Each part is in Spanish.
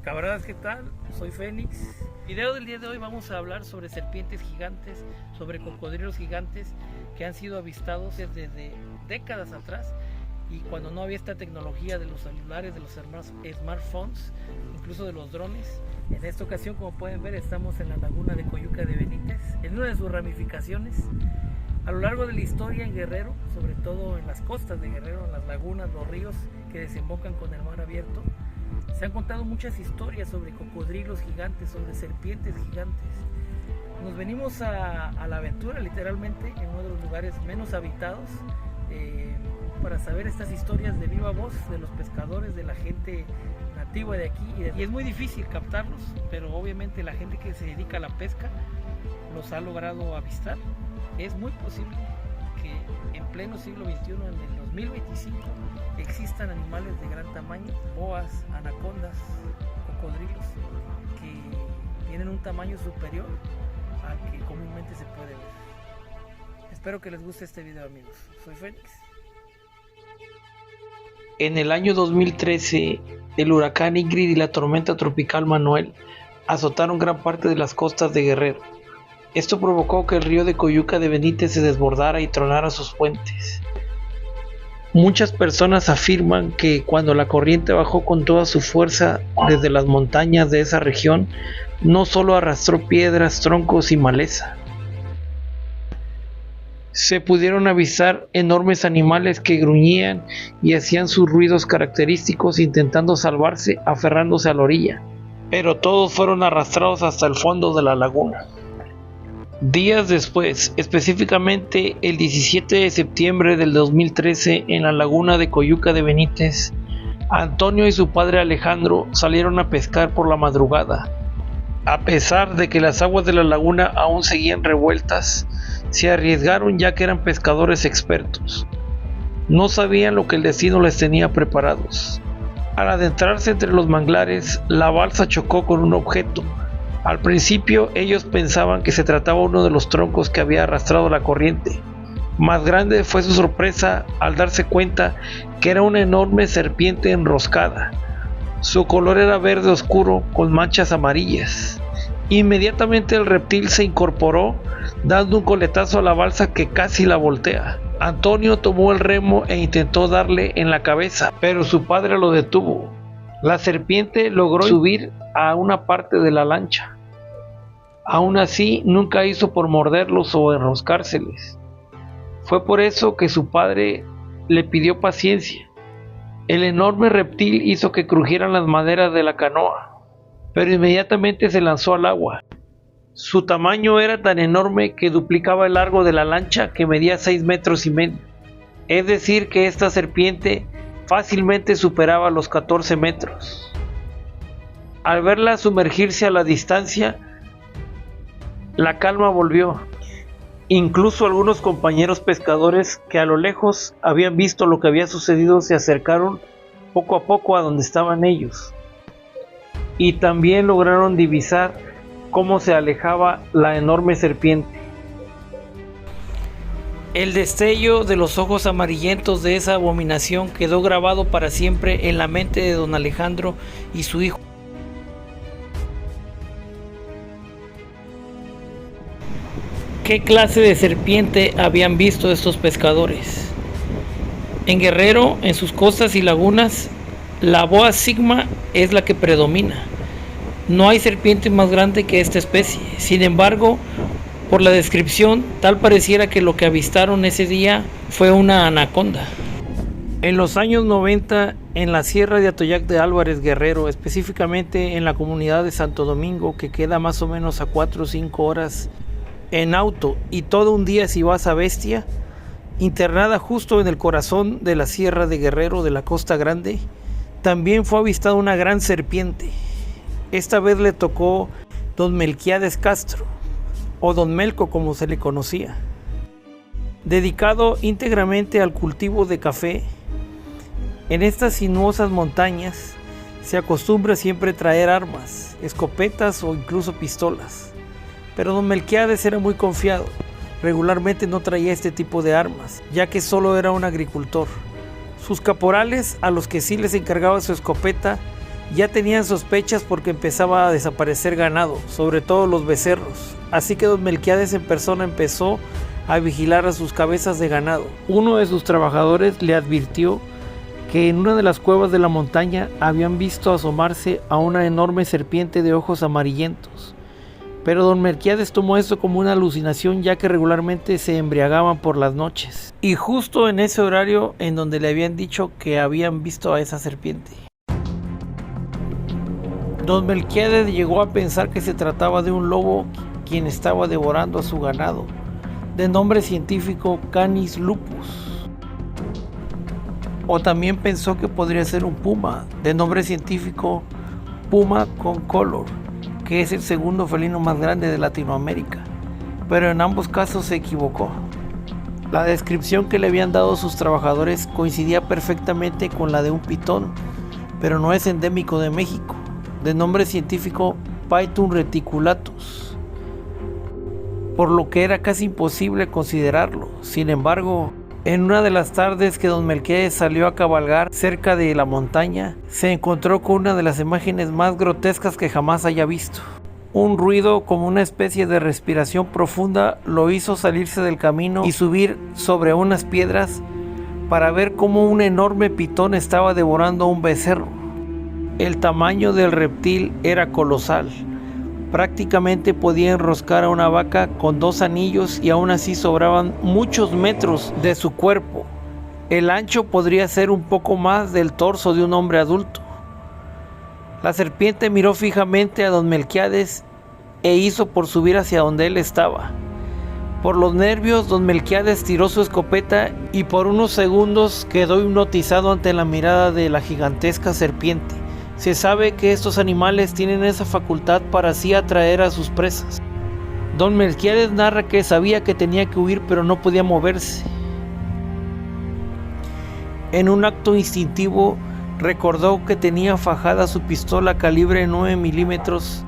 Camaradas, ¿qué tal? Soy Fénix. Video del día de hoy vamos a hablar sobre serpientes gigantes, sobre cocodrilos gigantes que han sido avistados desde décadas atrás, y cuando no había esta tecnología de los celulares, de los smartphones, incluso de los drones. En esta ocasión, como pueden ver, estamos en la laguna de Coyuca de Benítez, en una de sus ramificaciones. A lo largo de la historia en Guerrero, sobre todo en las costas de Guerrero, en las lagunas, los ríos que desembocan con el mar abierto, se han contado muchas historias sobre cocodrilos gigantes, sobre serpientes gigantes. Nos venimos a la aventura, literalmente, en uno de los lugares menos habitados, para saber estas historias de viva voz de los pescadores, de la gente nativa de aquí. Y es muy difícil captarlos, pero obviamente la gente que se dedica a la pesca los ha logrado avistar. Es muy posible que en pleno siglo XXI, en el 2025, existan animales de gran tamaño, boas, anacondas, cocodrilos, que tienen un tamaño superior al que comúnmente se puede ver. Espero que les guste este video, amigos. Soy Fénix. En el año 2013, el huracán Ingrid y la tormenta tropical Manuel azotaron gran parte de las costas de Guerrero. Esto provocó que el río de Coyuca de Benítez se desbordara y tronara sus fuentes. Muchas personas afirman que cuando la corriente bajó con toda su fuerza desde las montañas de esa región, no solo arrastró piedras, troncos y maleza. Se pudieron avistar enormes animales que gruñían y hacían sus ruidos característicos intentando salvarse aferrándose a la orilla, pero todos fueron arrastrados hasta el fondo de la laguna. Días después, específicamente el 17 de septiembre del 2013, en la laguna de Coyuca de Benítez, Antonio y su padre Alejandro salieron a pescar por la madrugada. A pesar de que las aguas de la laguna aún seguían revueltas, se arriesgaron ya que eran pescadores expertos. No sabían lo que el destino les tenía preparados. Al adentrarse entre los manglares, la balsa chocó con un objeto. Al principio ellos pensaban que se trataba de uno de los troncos que había arrastrado la corriente. Más grande fue su sorpresa al darse cuenta que era una enorme serpiente enroscada. Su color era verde oscuro con manchas amarillas. Inmediatamente el reptil se incorporó, dando un coletazo a la balsa que casi la voltea. Antonio tomó el remo e intentó darle en la cabeza, pero su padre lo detuvo. La serpiente logró subir a una parte de la lancha. Aún así, nunca hizo por morderlos o enroscárseles. Fue por eso que su padre le pidió paciencia. El enorme reptil hizo que crujieran las maderas de la canoa, pero inmediatamente se lanzó al agua. Su tamaño era tan enorme que duplicaba el largo de la lancha, que medía 6,5 metros. Es decir, que esta serpiente fácilmente superaba los 14 metros. Al verla sumergirse a la distancia, la calma volvió. Incluso algunos compañeros pescadores que a lo lejos habían visto lo que había sucedido se acercaron poco a poco a donde estaban ellos, y también lograron divisar cómo se alejaba la enorme serpiente. El destello de los ojos amarillentos de esa abominación quedó grabado para siempre en la mente de don Alejandro y su hijo. ¿Qué clase de serpiente habían visto estos pescadores? En Guerrero, en sus costas y lagunas, la boa sigma es la que predomina. No hay serpiente más grande que esta especie. Sin embargo, por la descripción, tal pareciera que lo que avistaron ese día fue una anaconda. En los años 90, en la sierra de Atoyac de Álvarez, Guerrero, específicamente en la comunidad de Santo Domingo, que queda más o menos a 4 o 5 horas en auto y todo un día si vas a Bestia, internada justo en el corazón de la sierra de Guerrero de la Costa Grande, también fue avistada una gran serpiente. Esta vez le tocó don Melquiades Castro, o don Melco como se le conocía, dedicado íntegramente al cultivo de café. En estas sinuosas montañas se acostumbra siempre traer armas, escopetas o incluso pistolas, pero don Melquiades era muy confiado. Regularmente no traía este tipo de armas, ya que solo era un agricultor. Sus caporales, a los que sí les encargaba su escopeta, Ya tenían sospechas porque empezaba a desaparecer ganado, sobre todo los becerros, así que don Melquiades en persona empezó a vigilar a sus cabezas de ganado. Uno de sus trabajadores le advirtió que en una de las cuevas de la montaña habían visto asomarse a una enorme serpiente de ojos amarillentos. Pero don Melquiades tomó esto como una alucinación, ya que regularmente se embriagaban por las noches. Y justo en ese horario en donde le habían dicho que habían visto a esa serpiente. Don Melquiades llegó a pensar que se trataba de un lobo quien estaba devorando a su ganado, de nombre científico Canis lupus. O también pensó que podría ser un puma, de nombre científico Puma concolor, que es el segundo felino más grande de Latinoamérica, pero en ambos casos se equivocó. La descripción que le habían dado sus trabajadores coincidía perfectamente con la de un pitón, pero no es endémico de México, de nombre científico Python reticulatus, por lo que era casi imposible considerarlo. Sin embargo, en una de las tardes que don Melquiades salió a cabalgar cerca de la montaña, se encontró con una de las imágenes más grotescas que jamás haya visto. Un ruido como una especie de respiración profunda lo hizo salirse del camino y subir sobre unas piedras para ver cómo un enorme pitón estaba devorando a un becerro. El tamaño del reptil era colosal. Prácticamente podía enroscar a una vaca con 2 anillos y aún así sobraban muchos metros de su cuerpo. El ancho podría ser un poco más del torso de un hombre adulto. La serpiente miró fijamente a don Melquiades e hizo por subir hacia donde él estaba. Por los nervios, don Melquiades tiró su escopeta y por unos segundos quedó hipnotizado ante la mirada de la gigantesca serpiente. Se sabe que estos animales tienen esa facultad para así atraer a sus presas. Don Melquiades narra que sabía que tenía que huir, pero no podía moverse. En un acto instintivo, recordó que tenía fajada su pistola calibre 9 milímetros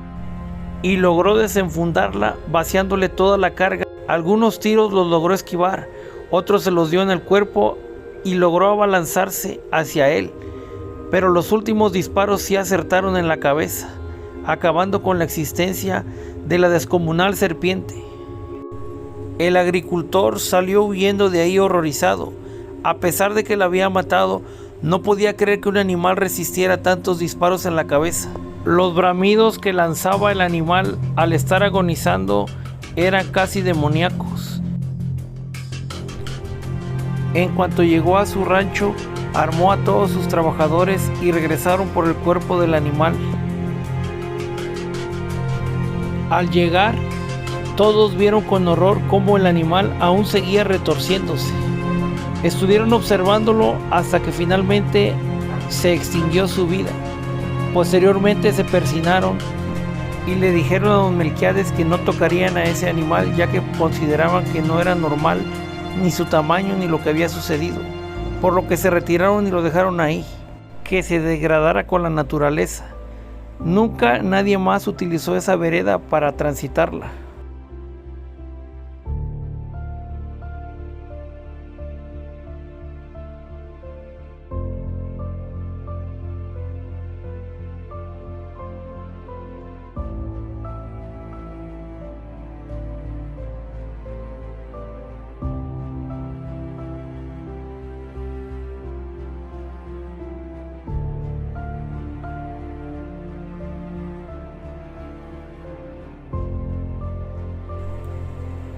y logró desenfundarla, vaciándole toda la carga. Algunos tiros los logró esquivar, otros se los dio en el cuerpo y logró abalanzarse hacia él. Pero los últimos disparos sí acertaron en la cabeza, acabando con la existencia de la descomunal serpiente. El agricultor salió huyendo de ahí horrorizado. A pesar de que la había matado, no podía creer que un animal resistiera tantos disparos en la cabeza. Los bramidos que lanzaba el animal al estar agonizando eran casi demoníacos. En cuanto llegó a su rancho, armó a todos sus trabajadores y regresaron por el cuerpo del animal. Al llegar, todos vieron con horror cómo el animal aún seguía retorciéndose. Estuvieron observándolo hasta que finalmente se extinguió su vida. Posteriormente se persinaron y le dijeron a don Melquiades que no tocarían a ese animal, ya que consideraban que no era normal ni su tamaño ni lo que había sucedido, por lo que se retiraron y lo dejaron ahí, que se degradara con la naturaleza. Nunca nadie más utilizó esa vereda para transitarla.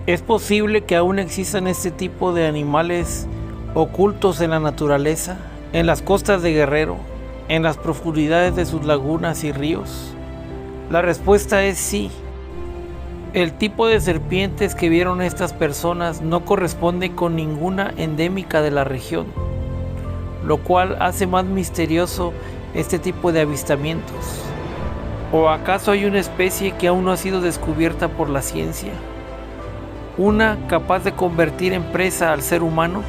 Es posible que aún existan este tipo de animales ocultos en la naturaleza, en las costas de Guerrero, en las profundidades de sus lagunas y ríos. La respuesta es sí. El tipo de serpientes que vieron estas personas no corresponde con ninguna endémica de la región, lo cual hace más misterioso este tipo de avistamientos. ¿O acaso hay una especie que aún no ha sido descubierta por la ciencia? Una capaz de convertir en presa al ser humano,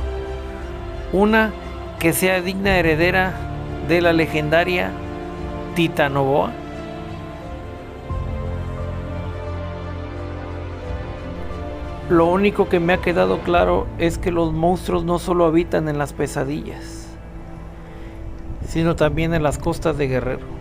una que sea digna heredera de la legendaria Titanoboa. Lo único que me ha quedado claro es que los monstruos no solo habitan en las pesadillas, sino también en las costas de Guerrero.